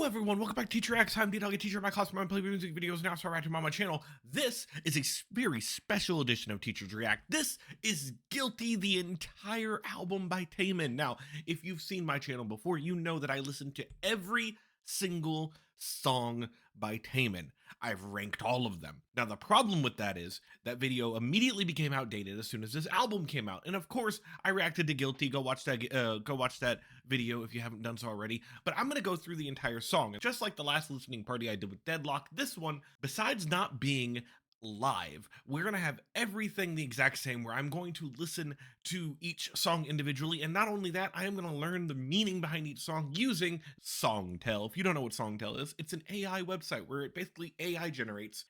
everyone, welcome back to Teacher X. I'm Ddog, a teacher of my class where I play music videos now, so I'm on my channel. This is a very special edition of Teachers React. This is Guilty, the entire album by Taemin. Now, if you've seen my channel before, you know that I listen to every single song by Taemin. I've ranked all of them. Now, the problem with that is that video immediately became outdated as soon as this album came out. And of course, I reacted to Guilty. Go watch that video if you haven't done so already. But I'm gonna go through the entire song. Just like the last listening party I did with Ddog, this one, besides not being live, we're gonna have everything the exact same, where I'm going to listen to each song individually, and not only that, I am gonna learn the meaning behind each song using Songtell. If you don't know what Songtell is, it's an AI website where it basically AI generates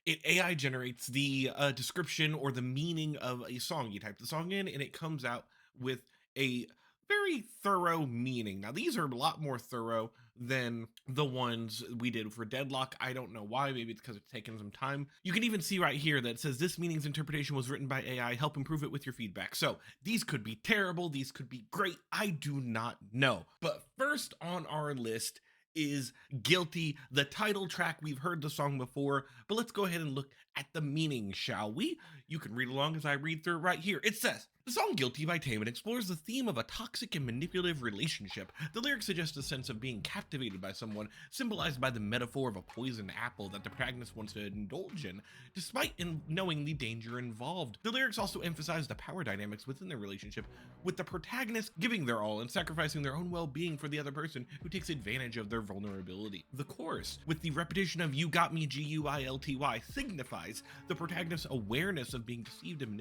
the description or the meaning of a song. You type the song in and it comes out with a very thorough meaning. Now, these are a lot more thorough than the ones we did for Ddog. I don't know why. Maybe it's because it's taken some time. You can even see right here that it says this meaning's interpretation was written by AI. Help improve it with your feedback. So these could be terrible. These could be great. I do not know. But first on our list is Guilty, the title track. We've heard the song before, but let's go ahead and look at the meaning, shall we? You can read along as I read through right here. It says, the song Guilty by Taemin explores the theme of a toxic and manipulative relationship. The lyrics suggest a sense of being captivated by someone, symbolized by the metaphor of a poisoned apple that the protagonist wants to indulge in, despite knowing the danger involved. The lyrics also emphasize the power dynamics within their relationship, with the protagonist giving their all and sacrificing their own well-being for the other person who takes advantage of their vulnerability. The chorus, with the repetition of "you got me G-U-I-L-T-Y," signifies the protagonist's awareness of being deceived and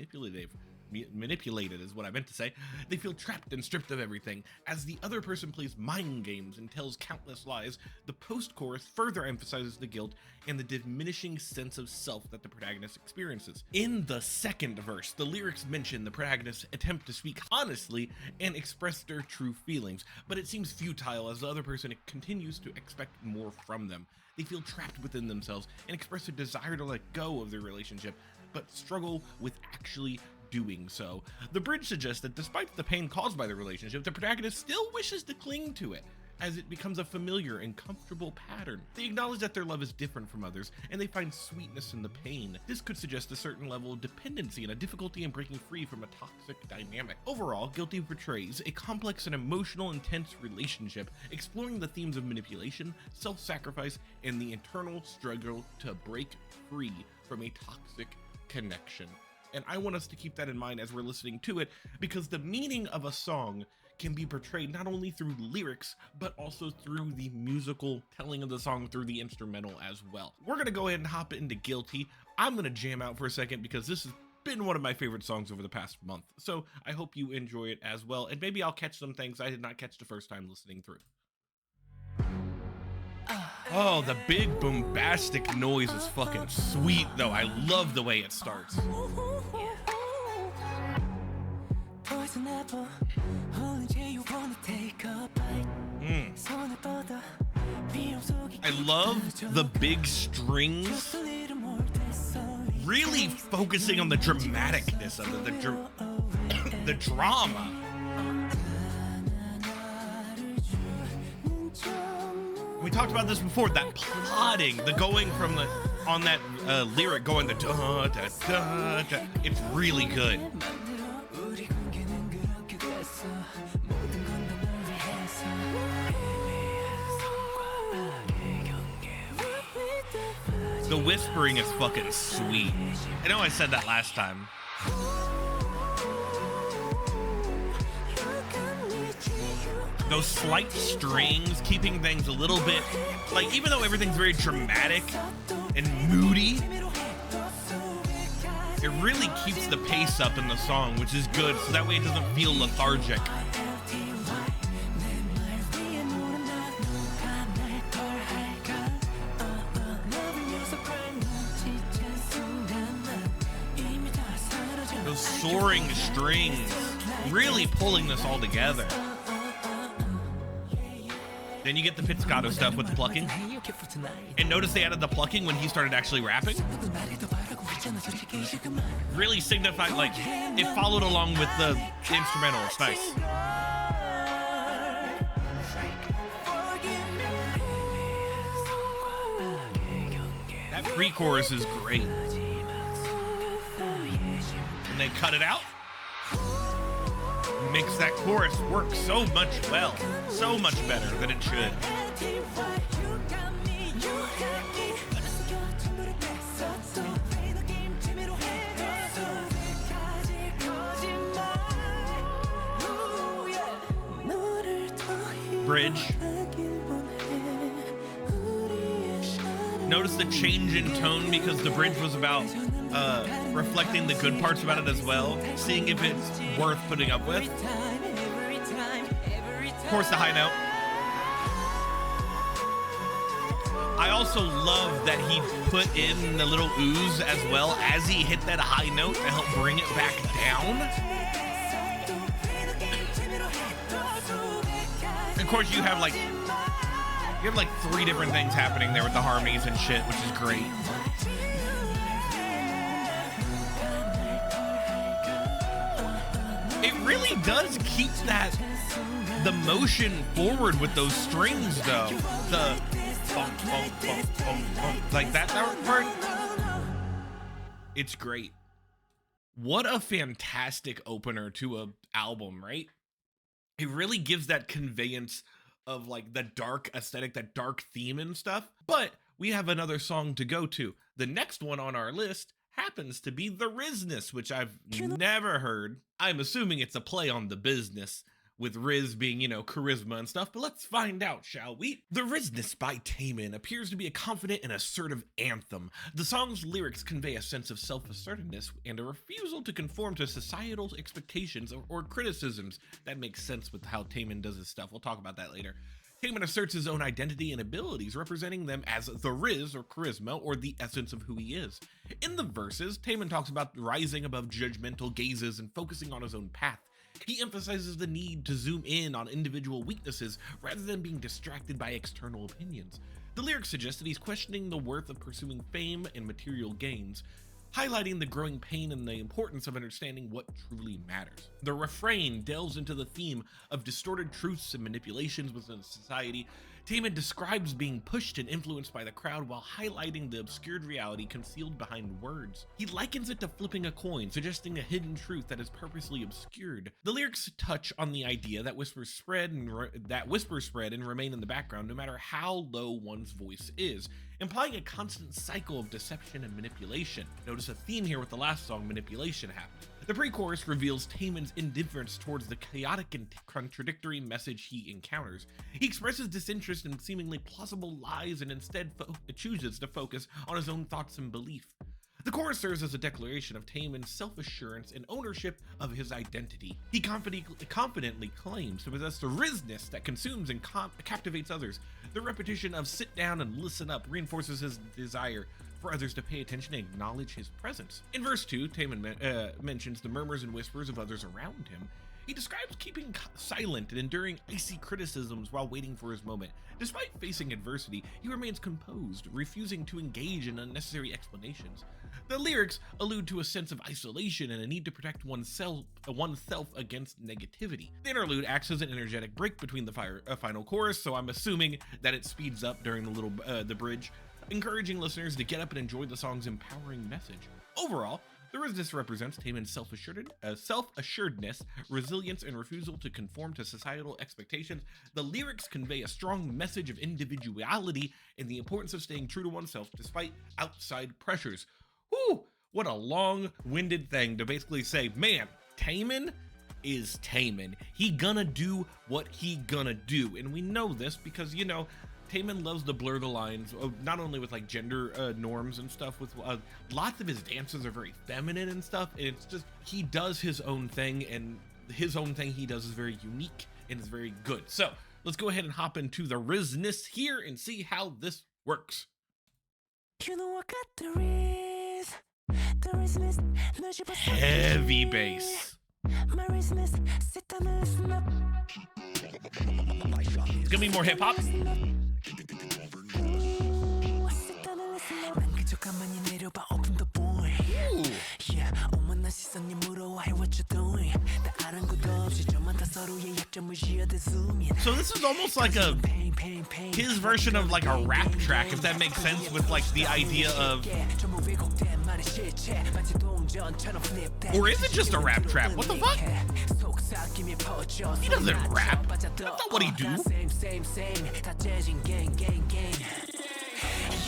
manipulated is what I meant to say. They feel trapped and stripped of everything as the other person plays mind games and tells countless lies. The post-chorus further emphasizes the guilt and the diminishing sense of self that the protagonist experiences. In the second verse, the lyrics mention the protagonist's attempt to speak honestly and express their true feelings, but it seems futile as the other person continues to expect more from them. They feel trapped within themselves and express a desire to let go of their relationship, but struggle with actually doing so. The bridge suggests that despite the pain caused by the relationship, the protagonist still wishes to cling to it, as it becomes a familiar and comfortable pattern. They acknowledge that their love is different from others, and they find sweetness in the pain. This could suggest a certain level of dependency and a difficulty in breaking free from a toxic dynamic. Overall, Guilty portrays a complex and emotional, intense relationship, exploring the themes of manipulation, self-sacrifice, and the internal struggle to break free from a toxic connection. And I want us to keep that in mind as we're listening to it, because the meaning of a song can be portrayed not only through lyrics, but also through the musical telling of the song through the instrumental as well. We're gonna go ahead and hop into Guilty. I'm gonna jam out for a second because this has been one of my favorite songs over the past month. So I hope you enjoy it as well. And maybe I'll catch some things I did not catch the first time listening through. Oh, the big bombastic noise is fucking sweet though. I love the way it starts. I love the big strings. Really focusing on the dramaticness of it, the drama. We talked about this before, that plotting, the going from the, on that lyric going the da da da da, it's really good. The whispering is fucking sweet. I know I said that last time. Those slight strings, keeping things a little bit, like, even though everything's very dramatic and moody, it really keeps the pace up in the song, which is good, so that way it doesn't feel lethargic. Those soaring strings really pulling this all together. Then you get the pizzicato stuff with the plucking. And notice they added the plucking when he started actually rapping. Really signified, like, it followed along with the instrumental. It's nice. That pre-chorus is great. And they cut it out. Makes that chorus work so much well. So much better than it should. Bridge. Notice the change in tone because the bridge was about reflecting the good parts about it as well, seeing if it's worth putting up with. Of course, the high note. I also love that he put in the little ooze as well as he hit that high note to help bring it back down. Of course, you have like 3 different things happening there with the harmonies and shit, which is great. It really does keep the motion forward with those strings though. The bump, bump, bump, bump, bump, like that part. It's great. What a fantastic opener to an album, right? It really gives that conveyance of like the dark aesthetic, that dark theme and stuff. But we have another song to go to. The next one on our list happens to be the Rizzness, which I've never heard. I'm assuming it's a play on the business, with Riz being, you know, charisma and stuff, but let's find out, shall we? The Rizzness by Taemin appears to be a confident and assertive anthem. The song's lyrics convey a sense of self-assertiveness and a refusal to conform to societal expectations or criticisms. That makes sense with how Taemin does his stuff. We'll talk about that later. Taemin asserts his own identity and abilities, representing them as the Riz, or charisma, or the essence of who he is. In the verses, Taemin talks about rising above judgmental gazes and focusing on his own path. He emphasizes the need to zoom in on individual weaknesses rather than being distracted by external opinions. The lyrics suggest that he's questioning the worth of pursuing fame and material gains, highlighting the growing pain and the importance of understanding what truly matters. The refrain delves into the theme of distorted truths and manipulations within society. Taemin describes being pushed and influenced by the crowd while highlighting the obscured reality concealed behind words. He likens it to flipping a coin, suggesting a hidden truth that is purposely obscured. The lyrics touch on the idea that whispers spread and remain in the background no matter how low one's voice is, implying a constant cycle of deception and manipulation. Notice a theme here with the last song, manipulation, happening. The pre-chorus reveals Taemin's indifference towards the chaotic and contradictory message he encounters. He expresses disinterest in seemingly plausible lies and instead chooses to focus on his own thoughts and belief. The chorus serves as a declaration of Taemin's self-assurance and ownership of his identity. He confidently claims to possess the Rizzness that consumes and captivates others. The repetition of "sit down and listen up" reinforces his desire for others to pay attention and acknowledge his presence. In verse 2, Taemin mentions the murmurs and whispers of others around him. He describes keeping silent and enduring icy criticisms while waiting for his moment. Despite facing adversity, he remains composed, refusing to engage in unnecessary explanations. The lyrics allude to a sense of isolation and a need to protect oneself against negativity. The interlude acts as an energetic break between the final chorus, so I'm assuming that it speeds up during the bridge, encouraging listeners to get up and enjoy the song's empowering message. Overall, the Rizzness represents Taemin's self-assuredness, resilience, and refusal to conform to societal expectations. The lyrics convey a strong message of individuality and the importance of staying true to oneself despite outside pressures. Whew, what a long-winded thing to basically say, man, Taemin is Taemin. He gonna do what he gonna do. And we know this because, you know, Taemin loves to blur the lines, not only with like gender norms and stuff, with lots of his dances are very feminine and stuff, and it's just, he does his own thing, and his own thing he does is very unique and is very good. So let's go ahead and hop into the Rizzness here and see how this works. Heavy bass. It's gonna be more hip hop. So this is almost like a his version of like a rap track, if that makes sense, with like the idea of, or is it just a rap trap? What the fuck? He doesn't rap. That's not what he do.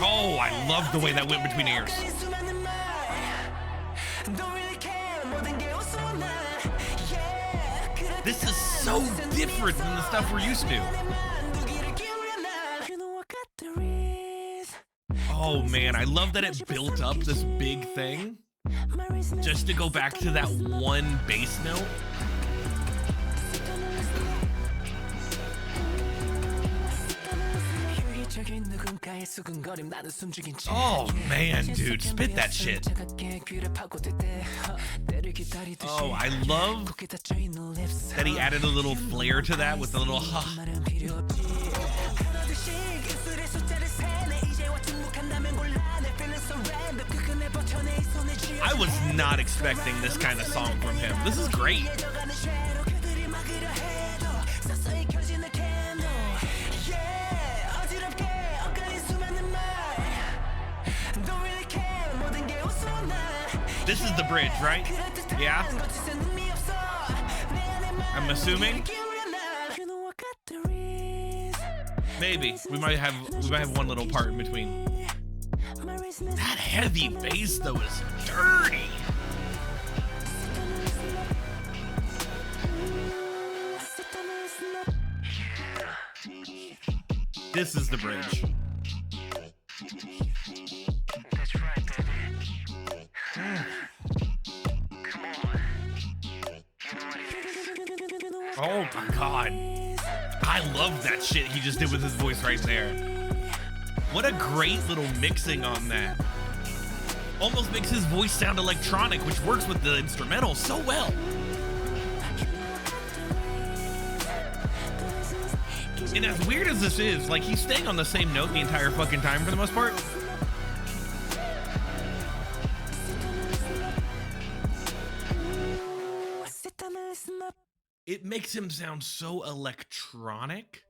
Oh, I love the way that went between ears. This is so different than the stuff we're used to. Oh man, I love that it built up this big thing just to go back to that one bass note. Oh man, dude, spit that shit. Oh, I love that he added a little flair to that with a little ha. I was not expecting this kind of song from him. This is great. This is the bridge, right? Yeah. I'm assuming. Maybe we might have one little part in between. That heavy bass though is dirty. This is the bridge. Oh my god. I love that shit he just did with his voice right there. What a great little mixing on that. Almost makes his voice sound electronic, which works with the instrumental so well. And as weird as this is, like, he's staying on the same note the entire fucking time for the most part. It makes him sound so electronic.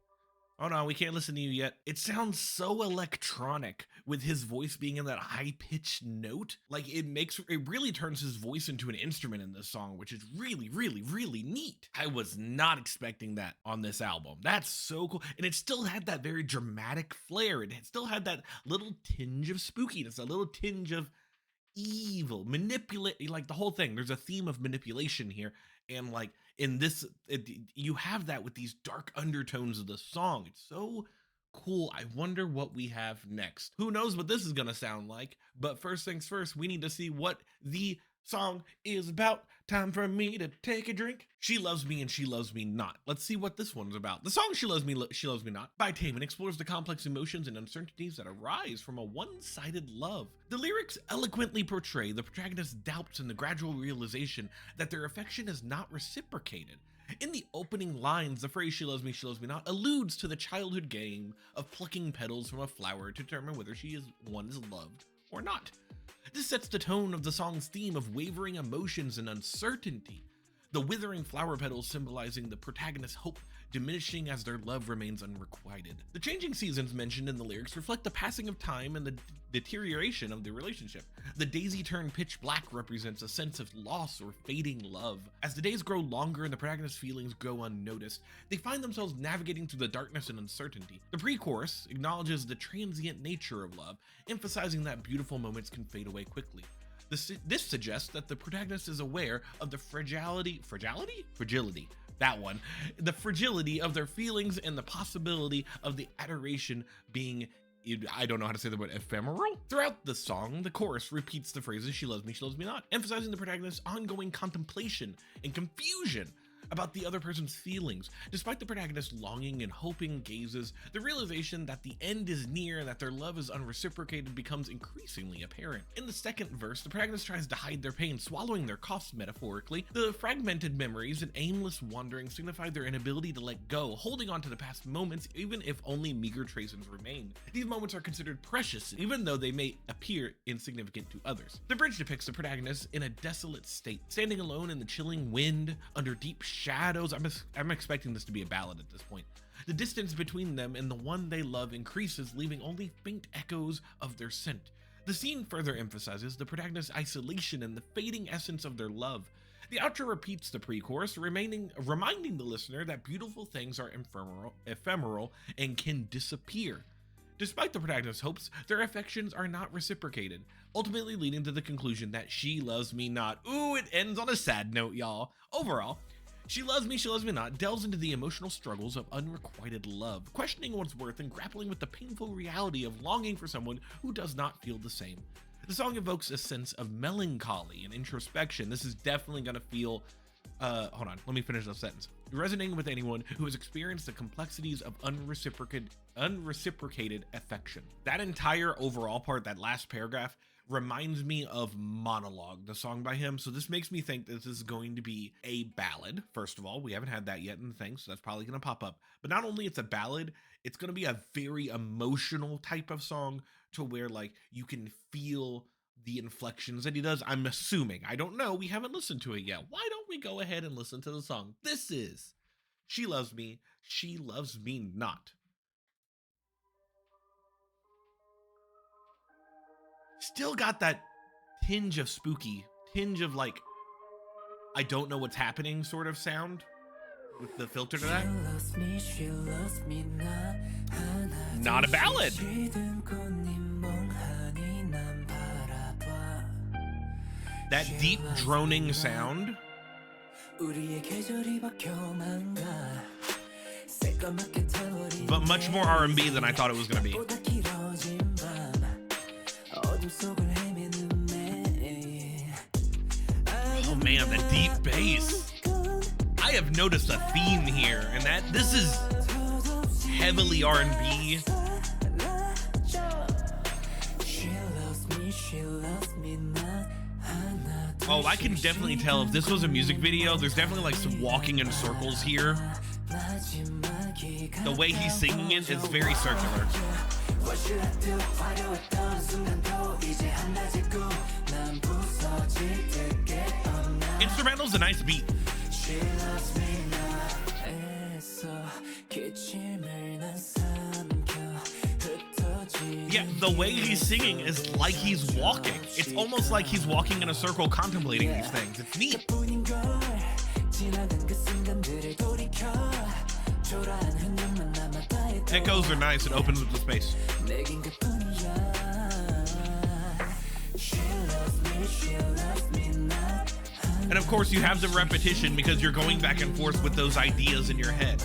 Oh no, we can't listen to you yet. It sounds so electronic with his voice being in that high-pitched note. Like it really turns his voice into an instrument in this song, which is really, really, really neat. I was not expecting that on this album. That's so cool. And it still had that very dramatic flair. It still had that little tinge of spookiness, a little tinge of evil, manipulate, like the whole thing. There's a theme of manipulation here. And like in this, you have that with these dark undertones of the song. It's so cool. I wonder what we have next. Who knows what this is gonna sound like? But first things first, we need to see what the song is about. Time for me to take a drink. She Loves Me and She Loves Me Not. Let's see what this one's about. The song She Loves Me Not by Taemin explores the complex emotions and uncertainties that arise from a one-sided love. The lyrics eloquently portray the protagonist's doubts and the gradual realization that their affection is not reciprocated. In the opening lines, the phrase She Loves Me Not alludes to the childhood game of plucking petals from a flower to determine whether one is loved or not. This sets the tone of the song's theme of wavering emotions and uncertainty. The withering flower petals symbolizing the protagonist's hope diminishing as their love remains unrequited. The changing seasons mentioned in the lyrics reflect the passing of time and the deterioration of the relationship. The daisy turned pitch black represents a sense of loss or fading love. As the days grow longer and the protagonist's feelings go unnoticed, they find themselves navigating through the darkness and uncertainty. The pre-chorus acknowledges the transient nature of love, emphasizing that beautiful moments can fade away quickly. This suggests that the protagonist is aware of the fragility of their feelings and the possibility of the adoration being, I don't know how to say the word, ephemeral? Throughout the song, the chorus repeats the phrases She Loves Me Not, emphasizing the protagonist's ongoing contemplation and confusion about the other person's feelings. Despite the protagonist's longing and hoping gazes, the realization that the end is near and that their love is unreciprocated becomes increasingly apparent. In the second verse, the protagonist tries to hide their pain, swallowing their coughs metaphorically. The fragmented memories and aimless wandering signify their inability to let go, holding on to the past moments even if only meager traces remain. These moments are considered precious, even though they may appear insignificant to others. The bridge depicts the protagonist in a desolate state, standing alone in the chilling wind, under deep shadows. I'm expecting this to be a ballad at this point. The distance between them and the one they love increases, leaving only faint echoes of their scent. The scene further emphasizes the protagonist's isolation and the fading essence of their love. The outro repeats the pre-chorus, reminding the listener that beautiful things are ephemeral and can disappear. Despite the protagonist's hopes, their affections are not reciprocated, ultimately leading to the conclusion that she loves me not. Ooh, it ends on a sad note, y'all. Overall, She Loves Me Not delves into the emotional struggles of unrequited love, questioning one's worth and grappling with the painful reality of longing for someone who does not feel the same. The song evokes a sense of melancholy and introspection. This is definitely gonna feel, hold on, let me finish the sentence. Resonating with anyone who has experienced the complexities of unreciprocated affection. That entire overall part, that last paragraph, reminds me of Monologue, the song by him. So this makes me think this is going to be a ballad. First of all, we haven't had that yet in the thing, so that's probably going to pop up. But not only it's a ballad, it's going to be a very emotional type of song to where like you can feel the inflections that he does. I'm assuming. I don't know. We haven't listened to it yet. Why don't we go ahead and listen to the song? This is She Loves Me Not. Still got that tinge of spooky, tinge of like, I don't know what's happening sort of sound with the filter to that. Not a ballad. That deep droning sound. But much more R&B than I thought it was going to be. Oh man, the deep bass. I have noticed a theme here, and that this is heavily R&B. Oh, I can definitely tell if this was a music video, there's definitely like some walking in circles here. The way he's singing it is very circular. Instrumental's a nice beat. Yeah, the way he's singing is like he's walking. It's almost like he's walking in a circle contemplating these things. It's neat. Echoes are nice. It opens up the space. And of course you have the repetition because you're going back and forth with those ideas in your head.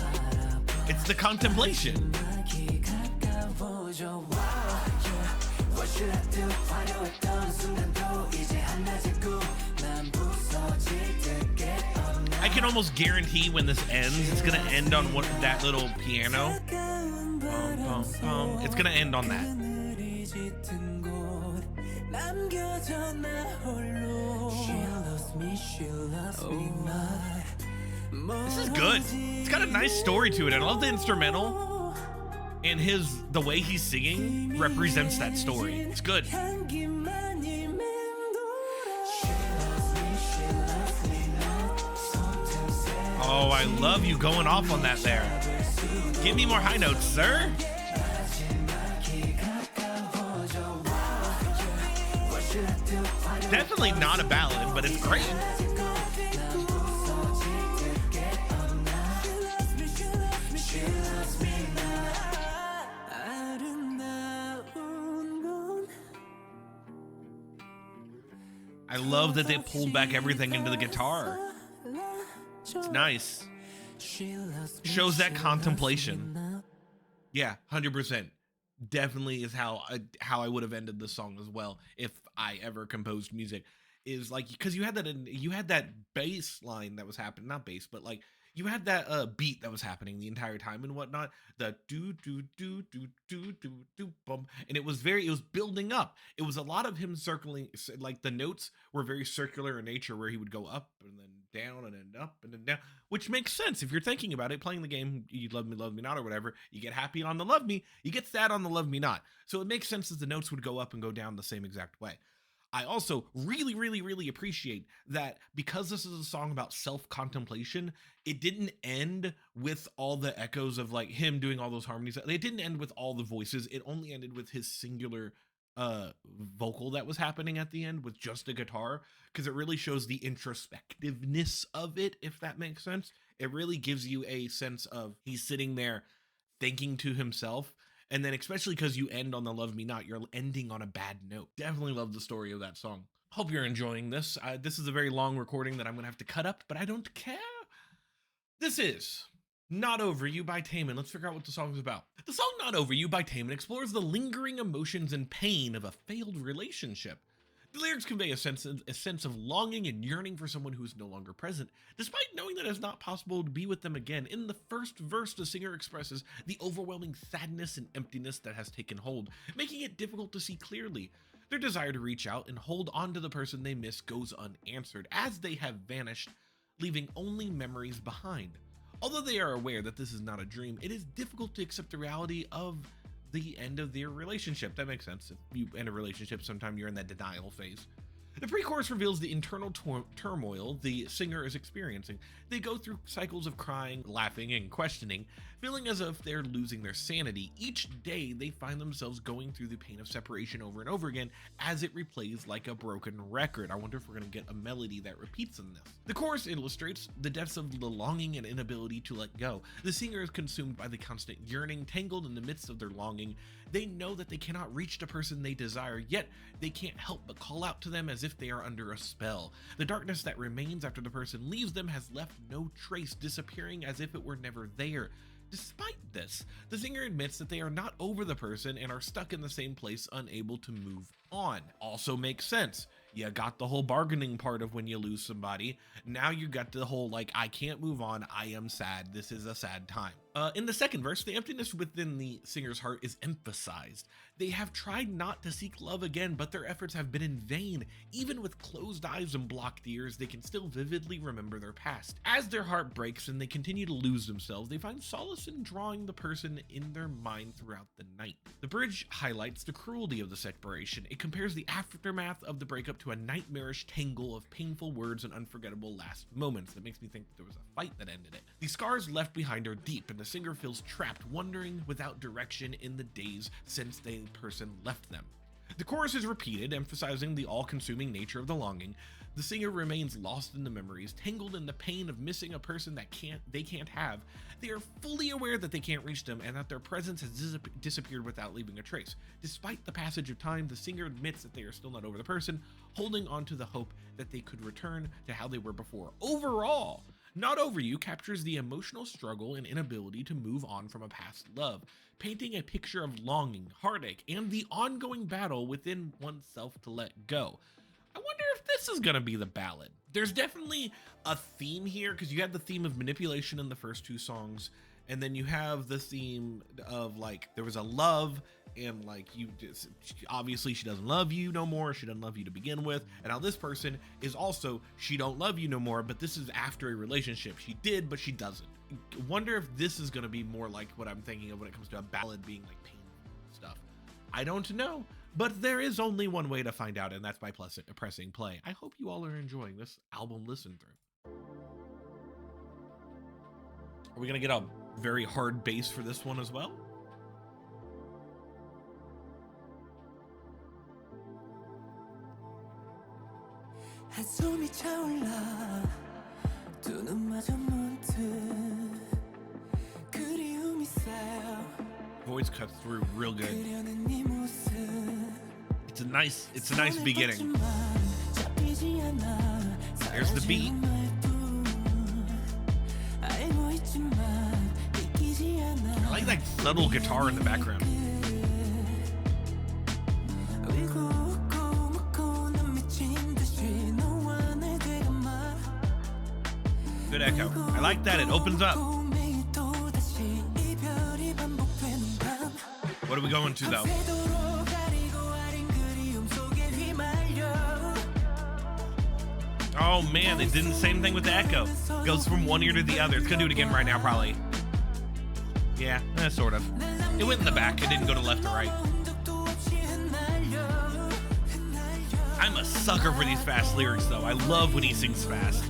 It's the contemplation. I can almost guarantee when this ends, it's gonna end on that little piano. It's gonna end on that. This is good. It's got a nice story to it. I love the instrumental, and the way he's singing represents that story. It's good. Oh, I love you going off on that there. Give me more high notes, sir. Definitely not a ballad, but it's great. I love that they pulled back everything into the guitar. It's nice. Shows that contemplation. Yeah, 100%. Definitely is how I would have ended the song as well if I ever composed music. Is like, because you had that bass line that was happening, not bass, but like you had that beat that was happening the entire time and whatnot. The do do do do do do do bum, and it was building up. It was a lot of him circling, like the notes were very circular in nature, where he would go up and then down and then up and then down, which makes sense if you're thinking about it. Playing the game, You Love Me Not, or whatever, you get happy on the Love Me, you get sad on the Love Me Not. So it makes sense that the notes would go up and go down the same exact way. I also really appreciate that because this is a song about self-contemplation, it didn't end with all the echoes of like him doing all those harmonies. It didn't end with all the voices. It only ended with his singular vocal that was happening at the end with just a guitar, because it really shows the introspectiveness of it, if that makes sense. It really gives you a sense of he's sitting there thinking to himself. And then especially because you end on the Love Me Not, you're ending on a bad note. Definitely love the story of that song. Hope you're enjoying this. This is a very long recording that I'm gonna have to cut up, but I don't care. This is Not Over You by Taemin. Let's figure out what the song is about. The song Not Over You by Taemin explores the lingering emotions and pain of a failed relationship. The lyrics convey a sense of longing and yearning for someone who is no longer present, despite knowing that it's not possible to be with them again. In the first verse, the singer expresses the overwhelming sadness and emptiness that has taken hold, making it difficult to see clearly. Their desire to reach out and hold on to the person they miss goes unanswered, as they have vanished, leaving only memories behind. Although they are aware that this is not a dream, it is difficult to accept the reality of the end of their relationship. That makes sense. If you end a relationship, sometimes you're in that denial phase. The pre-chorus reveals the internal turmoil the singer is experiencing. They go through cycles of crying, laughing, and questioning, feeling as if they're losing their sanity. Each day, they find themselves going through the pain of separation over and over again as it replays like a broken record. I wonder if we're going to get a melody that repeats in this. The chorus illustrates the depths of the longing and inability to let go. The singer is consumed by the constant yearning, tangled in the midst of their longing. They know that they cannot reach the person they desire, yet they can't help but call out to them as if they are under a spell. The darkness that remains after the person leaves them has left no trace, disappearing as if it were never there. Despite this, the singer admits that they are not over the person and are stuck in the same place, unable to move on. Also makes sense. You got the whole bargaining part of when you lose somebody. Now you got the whole like, I can't move on, I am sad, this is a sad time. In the second verse, the emptiness within the singer's heart is emphasized. They have tried not to seek love again, but their efforts have been in vain. Even with closed eyes and blocked ears, they can still vividly remember their past. As their heart breaks and they continue to lose themselves, they find solace in drawing the person in their mind throughout the night. The bridge highlights the cruelty of the separation. It compares the aftermath of the breakup to a nightmarish tangle of painful words and unforgettable last moments. That makes me think there was a fight that ended it. The scars left behind are deep, and the singer feels trapped, wandering without direction in the days since the person left them. The chorus is repeated, emphasizing the all-consuming nature of the longing. The singer remains lost in the memories, tangled in the pain of missing a person that they can't have. They are fully aware that they can't reach them and that their presence has disappeared without leaving a trace. Despite the passage of time, the singer admits that they are still not over the person, holding on to the hope that they could return to how they were before. Overall, Not Over You captures the emotional struggle and inability to move on from a past love, painting a picture of longing, heartache, and the ongoing battle within oneself to let go. I wonder if this is gonna be the ballad. There's definitely a theme here, because you have the theme of manipulation in the first two songs, and then you have the theme of like, there was a love, and like, you just, obviously she doesn't love you no more, she doesn't love you to begin with, and now this person is also, she don't love you no more, but this is after a relationship. She did, but she doesn't. Wonder if this is gonna be more like what I'm thinking of when it comes to a ballad being like painful stuff. I don't know, but there is only one way to find out, and that's by pressing play. I hope you all are enjoying this album listen through. Are we gonna get a very hard bass for this one as well? 한숨이 차올라 두 눈마저 문득 그리움이 쌓여 Voice cuts through real good. 그려낸 네 모습 It's a nice beginning. 잡히지 않아 There's the beat. 알고 있지만 믿기지 않아 I like that subtle guitar in the background. Good echo. I like that. It opens up. What are we going to though? Oh man, they did the same thing with the echo. Goes from one ear to the other. It's gonna do it again right now, probably. Yeah, sort of. It went in the back. It didn't go to left or right. I'm a sucker for these fast lyrics, though. I love when he sings fast.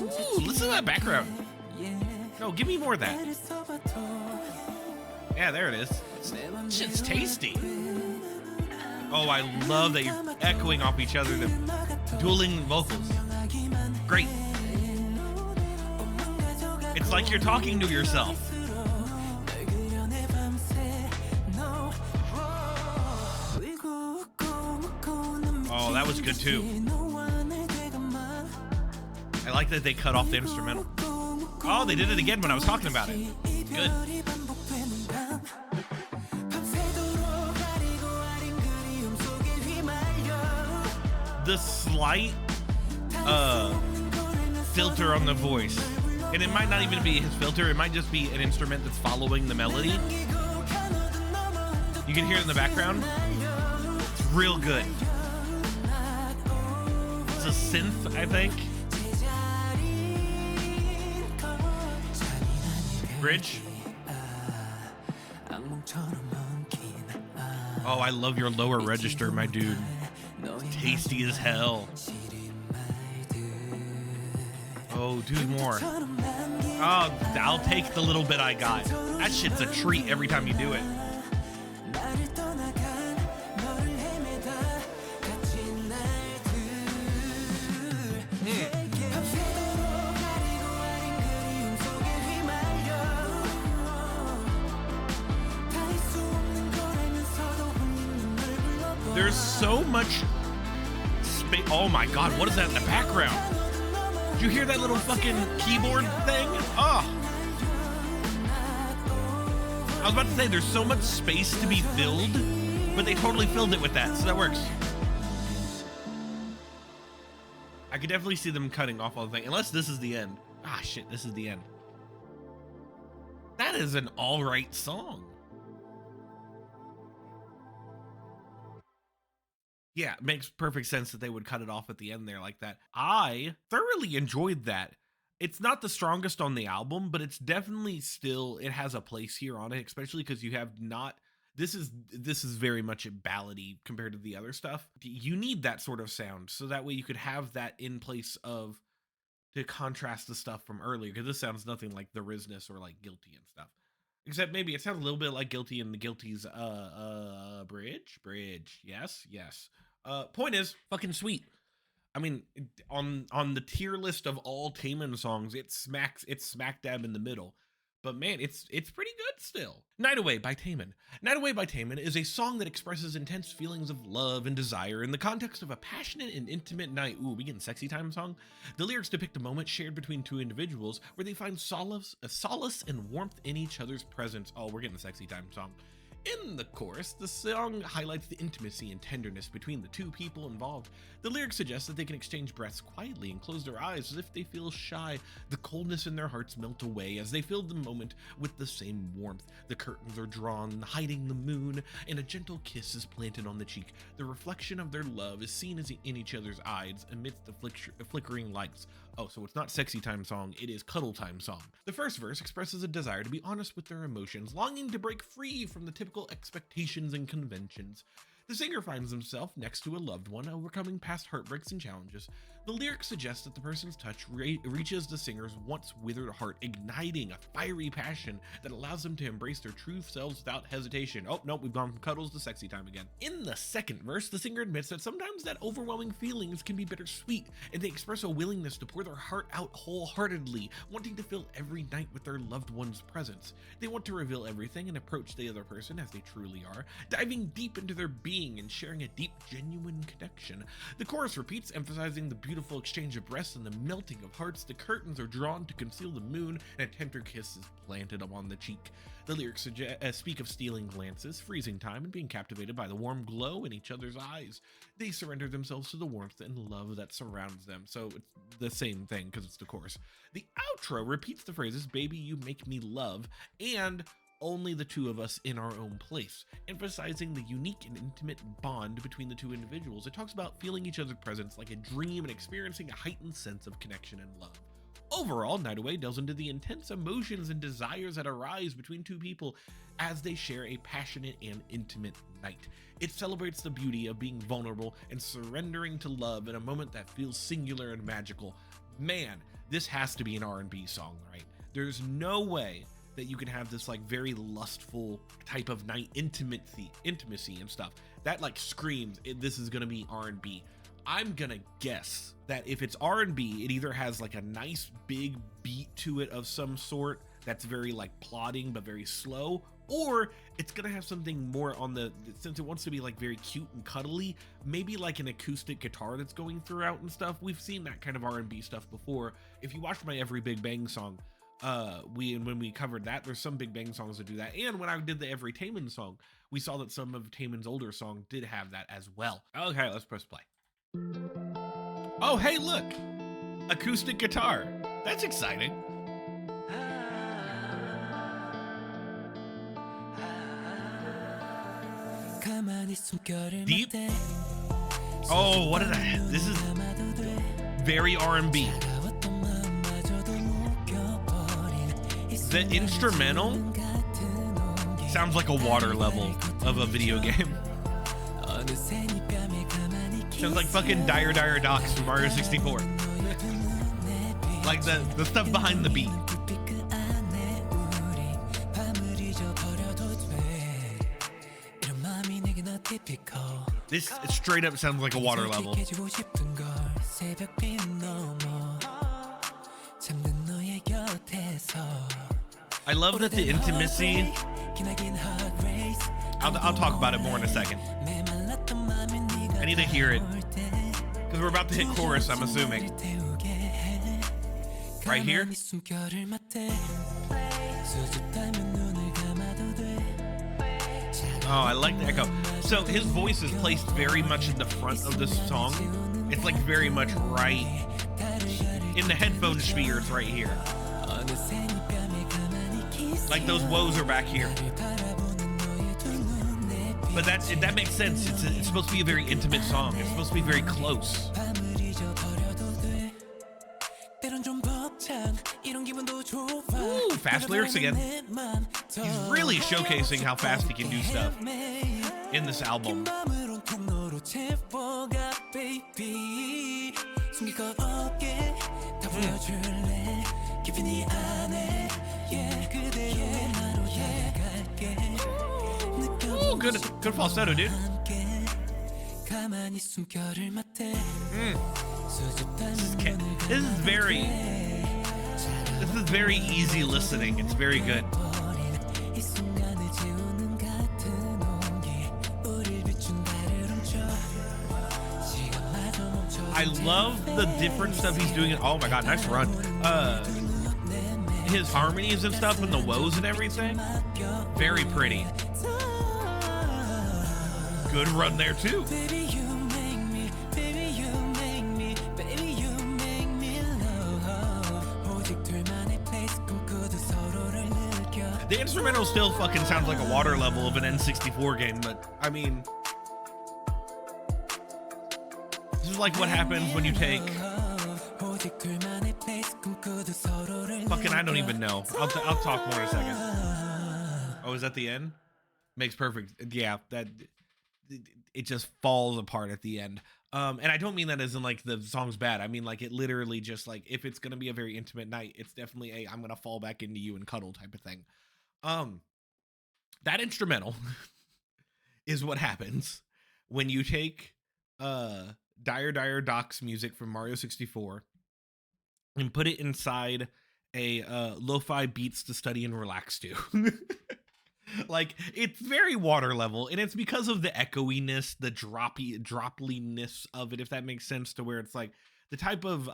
Ooh, listen to that background. No, give me more of that. Yeah, there it is. Shit's tasty. Oh, I love that you're echoing off each other, the dueling vocals. Great. It's like you're talking to yourself. Oh, that was good too. I like that they cut off the instrumental. Oh, they did it again when I was talking about it. Good. The slight filter on the voice, and it might not even be his filter, it might just be an instrument that's following the melody. You can hear it in the background. It's real good. It's a synth, I think. Bridge. Oh, I love your lower register, my dude. Tasty as hell. Oh, dude, more. Oh, I'll take the little bit I got. That shit's a treat every time you do it. There's so much space. Oh my god, what is that in the background? Did you hear that little fucking keyboard thing? Oh. I was about to say, there's so much space to be filled, but they totally filled it with that, so that works. I could definitely see them cutting off all the thing, unless this is the end. Ah, shit, this is the end. That is an alright song. Yeah, it makes perfect sense that they would cut it off at the end there like that. I thoroughly enjoyed that. It's not the strongest on the album, but it's definitely still, it has a place here on it, especially because you have not, this is very much a ballady compared to the other stuff. You need that sort of sound, so that way you could have that in place of, to contrast the stuff from earlier, because this sounds nothing like the Rizzness or like Guilty and stuff. Except maybe it sounds a little bit like Guilty and the Guilty's bridge. Yes. Point is, fucking sweet. I mean, on the tier list of all Taemin songs, it's smack dab in the middle. But man, it's pretty good still. Night Away by Taemin. Night Away by Taemin is a song that expresses intense feelings of love and desire in the context of a passionate and intimate night. Ooh, we getting sexy time song? The lyrics depict a moment shared between two individuals where they find solace and warmth in each other's presence. Oh, we're getting a sexy time song. In the chorus, the song highlights the intimacy and tenderness between the two people involved. The lyrics suggest that they can exchange breaths quietly and close their eyes as if they feel shy. The coldness in their hearts melt away as they fill the moment with the same warmth. The curtains are drawn, hiding the moon, and a gentle kiss is planted on the cheek. The reflection of their love is seen in each other's eyes amidst the flickering lights. Oh, so it's not sexy time song, it is cuddle time song. The first verse expresses a desire to be honest with their emotions, longing to break free from the typical expectations and conventions. The singer finds himself next to a loved one, overcoming past heartbreaks and challenges. The lyrics suggest that the person's touch reaches the singer's once withered heart, igniting a fiery passion that allows them to embrace their true selves without hesitation. Oh, no, we've gone from cuddles to sexy time again. In the second verse, the singer admits that sometimes that overwhelming feelings can be bittersweet, and they express a willingness to pour their heart out wholeheartedly, wanting to fill every night with their loved one's presence. They want to reveal everything and approach the other person as they truly are, diving deep into their being and sharing a deep, genuine connection. The chorus repeats, emphasizing the beautiful exchange of breaths and the melting of hearts. The curtains are drawn to conceal the moon, and a tender kiss is planted upon the cheek. The lyrics speak of stealing glances, freezing time, and being captivated by the warm glow in each other's eyes. They surrender themselves to the warmth and love that surrounds them. So it's the same thing because it's the chorus. The outro repeats the phrases, "Baby, you make me love," and "only the two of us in our own place," emphasizing the unique and intimate bond between the two individuals. It talks about feeling each other's presence like a dream and experiencing a heightened sense of connection and love. Overall, Night Away delves into the intense emotions and desires that arise between two people as they share a passionate and intimate night. It celebrates the beauty of being vulnerable and surrendering to love in a moment that feels singular and magical. Man, this has to be an R&B song, right? There's no way that you can have this like very lustful type of night intimacy and stuff that like screams this is gonna be R&B. I'm gonna guess that if it's R&B, it either has like a nice big beat to it of some sort that's very like plodding but very slow, or it's gonna have something more on the, since it wants to be like very cute and cuddly, maybe like an acoustic guitar that's going throughout and stuff. We've seen that kind of R&B stuff before. If you watched my Every Big Bang song, when we covered that, there's some Big Bang songs that do that, and when I did the Every Taemin song, we saw that some of Taemin's older song did have that as well. Okay, let's press play. Oh, hey, look, acoustic guitar. That's exciting. Deep. Oh, what did I? This is very R&B. The instrumental sounds like a water level of a video game. Sounds like fucking Dire Docks from Mario 64. Like the stuff behind the beat. This straight up sounds like a water level. I love that the intimacy. I'll talk about it more in a second. I need to hear it because we're about to hit chorus, I'm assuming. Right here. Oh, I like the echo. So his voice is placed very much in the front of this song. It's like very much right in the headphone spheres right here. Like those woes are back here. But that makes sense. It's supposed to be a very intimate song. It's supposed to be very close. Ooh, fast lyrics again. He's really showcasing how fast he can do stuff in this album. Ooh, good falsetto, dude. This is very easy listening. It's very good. I love the different stuff he's doing. Oh my god, nice run. His harmonies and stuff and the woes and everything. Very pretty. Good run there too. The instrumental still fucking sounds like a water level of an N64 game, but I mean, this is like what happens when you take fucking, I don't even know. I'll talk more in a second. Oh, is that the end? Makes perfect. Yeah, that it just falls apart at the end. And I don't mean that as in like the song's bad. I mean like it literally just like, if it's gonna be a very intimate night, it's definitely a I'm gonna fall back into you and cuddle type of thing. That instrumental is what happens when you take Dire Docks music from Mario 64 and put it inside a lo-fi beats to study and relax to. Like, it's very water level, and it's because of the echoiness, the dropliness of it, if that makes sense, to where it's like the type of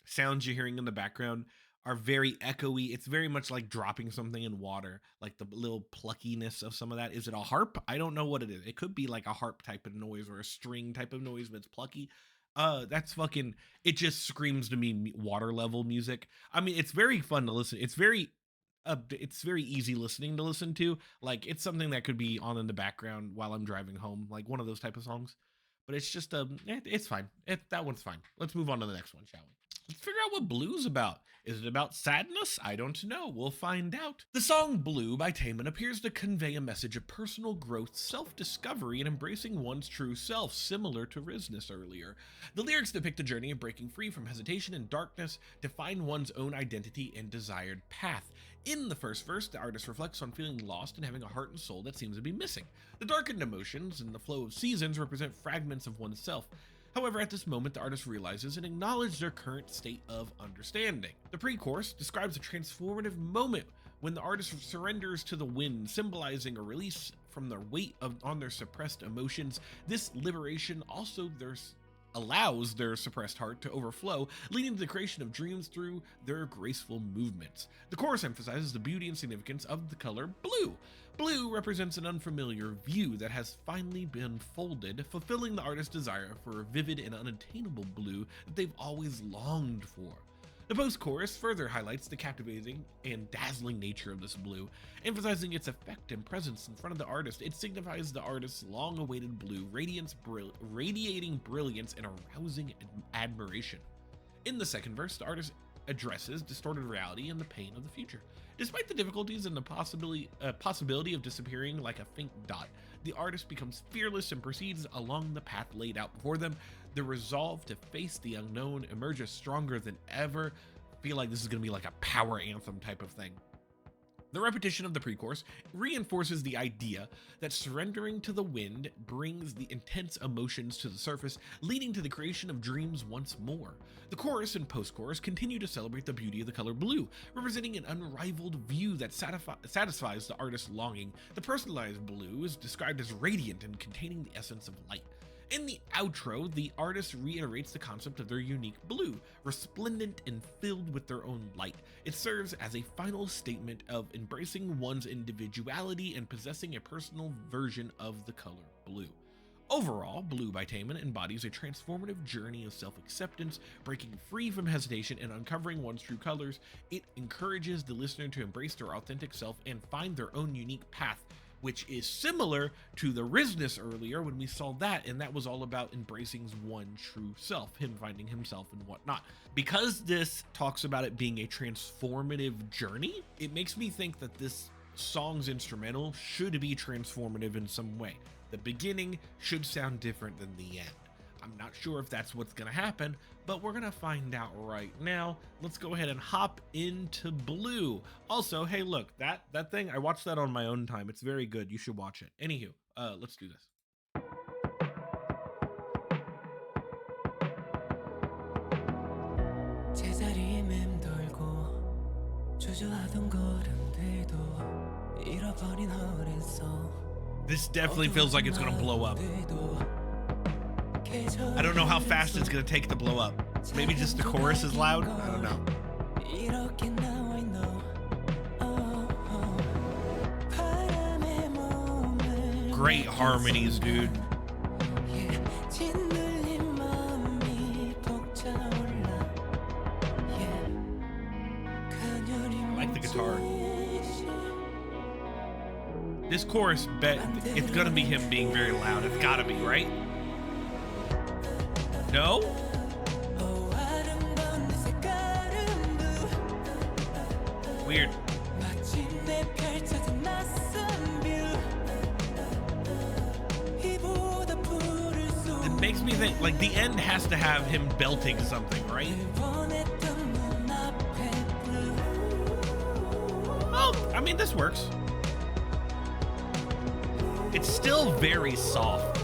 sounds you're hearing in the background are very echoey. It's very much like dropping something in water, like the little pluckiness of some of that. Is it a harp? I don't know what it is. It could be like a harp type of noise or a string type of noise, but it's plucky. That's fucking, it just screams to me water level music. I mean, it's very fun to listen. It's very easy listening to listen to. Like, it's something that could be on in the background while I'm driving home, like one of those type of songs. But it's just it's fine. That one's fine. Let's move on to the next one, shall we? Let's figure out what Blue's about. Is it about sadness? I don't know. We'll find out. The song Blue by Taemin appears to convey a message of personal growth, self-discovery, and embracing one's true self, similar to Rizzness earlier. The lyrics depict a journey of breaking free from hesitation and darkness to find one's own identity and desired path. In the first verse, the artist reflects on feeling lost and having a heart and soul that seems to be missing. The darkened emotions and the flow of seasons represent fragments of oneself. However, at this moment, the artist realizes and acknowledges their current state of understanding. The pre-chorus describes a transformative moment when the artist surrenders to the wind, symbolizing a release from the weight on their suppressed emotions. This liberation also allows their suppressed heart to overflow, leading to the creation of dreams through their graceful movements. The chorus emphasizes the beauty and significance of the color blue. Blue represents an unfamiliar view that has finally been folded, fulfilling the artist's desire for a vivid and unattainable blue that they've always longed for. The post-chorus further highlights the captivating and dazzling nature of this blue, emphasizing its effect and presence in front of the artist. It signifies the artist's long-awaited blue radiating brilliance and arousing admiration. In the second verse, the artist addresses distorted reality and the pain of the future. Despite the difficulties and the possibility of disappearing like a faint dot, the artist becomes fearless and proceeds along the path laid out before them. The resolve to face the unknown emerges stronger than ever. I feel like this is going to be like a power anthem type of thing. The repetition of the pre-chorus reinforces the idea that surrendering to the wind brings the intense emotions to the surface, leading to the creation of dreams once more. The chorus and post-chorus continue to celebrate the beauty of the color blue, representing an unrivaled view that satisfies the artist's longing. The personalized blue is described as radiant and containing the essence of light. In the outro, the artist reiterates the concept of their unique blue, resplendent and filled with their own light. It serves as a final statement of embracing one's individuality and possessing a personal version of the color blue. Overall, Blue by Taemin embodies a transformative journey of self-acceptance, breaking free from hesitation and uncovering one's true colors. It encourages the listener to embrace their authentic self and find their own unique path, which is similar to the Rizzness earlier when we saw that, and that was all about embracing one true self, him finding himself and whatnot. Because this talks about it being a transformative journey, it makes me think that this song's instrumental should be transformative in some way. The beginning should sound different than the end. I'm not sure if that's what's gonna happen, but we're gonna find out right now. Let's go ahead and hop into Blue. Also, hey, look, that thing, I watched that on my own time. It's very good. You should watch it. Anywho, let's do this. 제자리에 맴돌고 주저하던 걸음들도 잃어버린 허리에서 This definitely feels like it's gonna blow up. I don't know how fast it's gonna take to blow up. Maybe just the chorus is loud? I don't know. Great harmonies, dude. I like the guitar. This chorus, it's gonna be him being very loud. It's gotta be, right? No? Weird. It makes me think, like, the end has to have him belting something, right? Oh, I mean, this works. It's still very soft.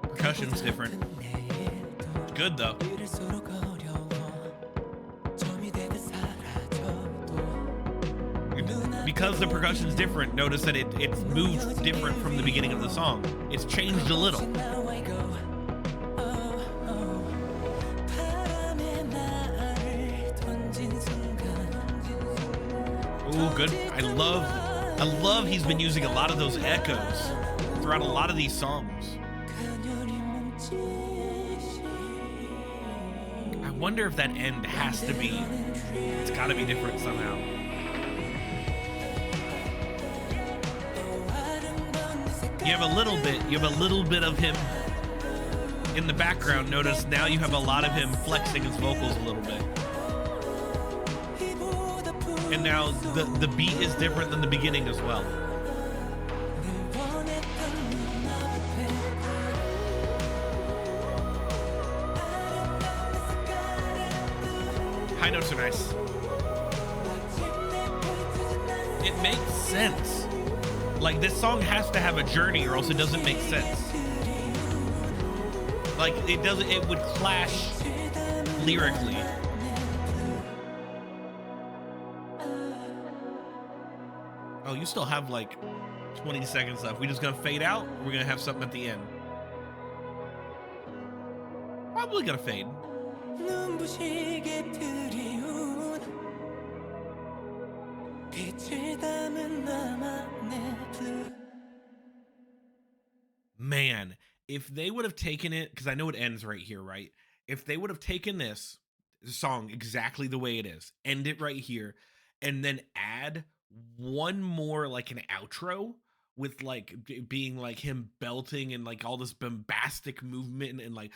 Percussion's different. It's good though. Because the percussion's different, notice that it's moved different from the beginning of the song. It's changed a little. Ooh, good. I love he's been using a lot of those echoes throughout a lot of these songs. I wonder if that end has to be, it's gotta be different somehow. You have a little bit of him in the background. Notice now you have a lot of him flexing his vocals a little bit. And now the beat is different than the beginning as well. High notes are nice. It makes sense. Like, this song has to have a journey or else it doesn't make sense. Like, it would clash lyrically. Oh, you still have like 20 seconds left. We just gonna fade out? Or we're gonna have something at the end? Probably gonna fade. Man, if they would have taken it, because I know it ends right here, right? If they would have taken this song exactly the way it is, end it right here, and then add one more, like an outro with like being like him belting and like all this bombastic movement and like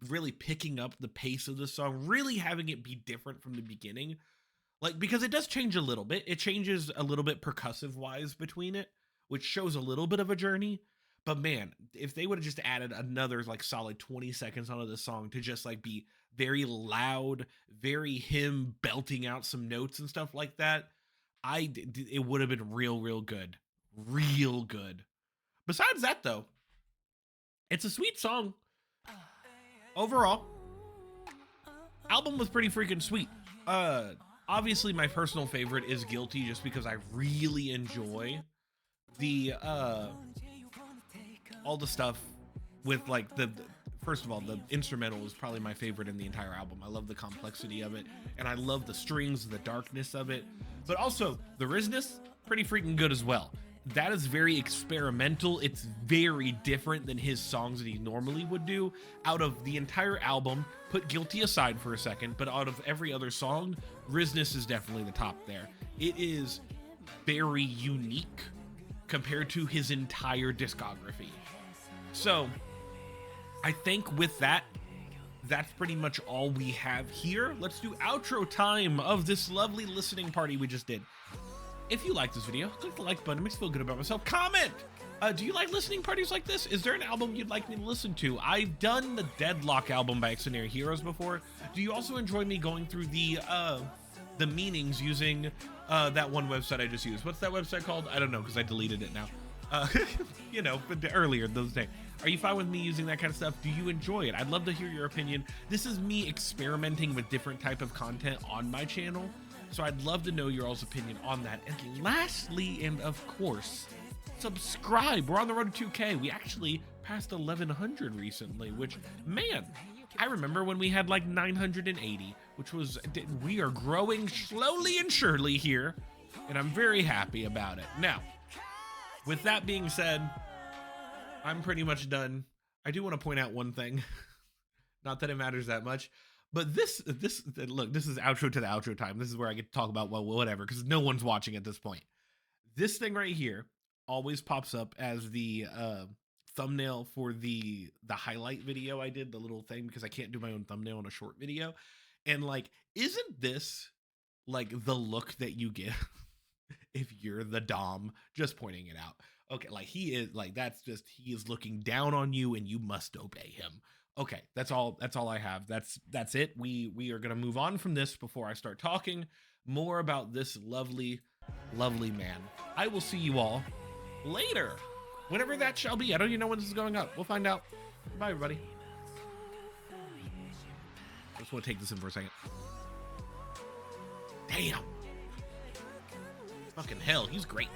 really picking up the pace of the song, really having it be different from the beginning. Like, because it does change a little bit. It changes a little bit percussive wise between it, which shows a little bit of a journey. But man, if they would have just added another like solid 20 seconds onto the song to just like be very loud, very him belting out some notes and stuff like that, it would have been real good. Real good. Besides that though, it's a sweet song. Overall, album was pretty freaking sweet. Obviously my personal favorite is Guilty, just because I really enjoy the all the stuff with like the first of all, the instrumental is probably my favorite in the entire album. I love the complexity of it, and I love the strings, the darkness of it, but also the Rizzness, pretty freaking good as well. That is very experimental. It's very different than his songs that he normally would do. Out of the entire album, put Guilty aside for a second, but out of every other song, Rizzness is definitely the top there. It is very unique compared to his entire discography. So I think with that, that's pretty much all we have here. Let's do outro time of this lovely listening party we just did. If you like this video, click the like button. It makes me feel good about myself. Comment! Do you like listening parties like this? Is there an album you'd like me to listen to? I've done the Deadlock album by Extraordinary Heroes before. Do you also enjoy me going through the meanings using that one website I just used? What's that website called? I don't know, because I deleted it now. You know, but earlier those days. Are you fine with me using that kind of stuff? Do you enjoy it? I'd love to hear your opinion. This is me experimenting with different type of content on my channel, so I'd love to know your all's opinion on that. And lastly, and of course, subscribe. We're on the road to 2K. We actually passed 1100 recently, which, man, I remember when we had like 980, which was, we are growing slowly and surely here, and I'm very happy about it. Now, with that being said, I'm pretty much done. I do want to point out one thing. Not that it matters that much, but look, this is outro to the outro time. This is where I get to talk about, well, whatever, because no one's watching at this point. This thing right here always pops up as the thumbnail for the highlight video I did, the little thing, because I can't do my own thumbnail on a short video. And like, isn't this like the look that you get if you're the Dom? Just pointing it out. Okay, like he is, like, that's just, he is looking down on you and you must obey him. Okay, that's all I have. That's it. We are gonna move on from this before I start talking more about this lovely man. I will see you all later, whenever that shall be. I don't even know when this is going up. We'll find out. Bye, everybody. I just want to take this in for a second. Damn. Fucking hell, he's great.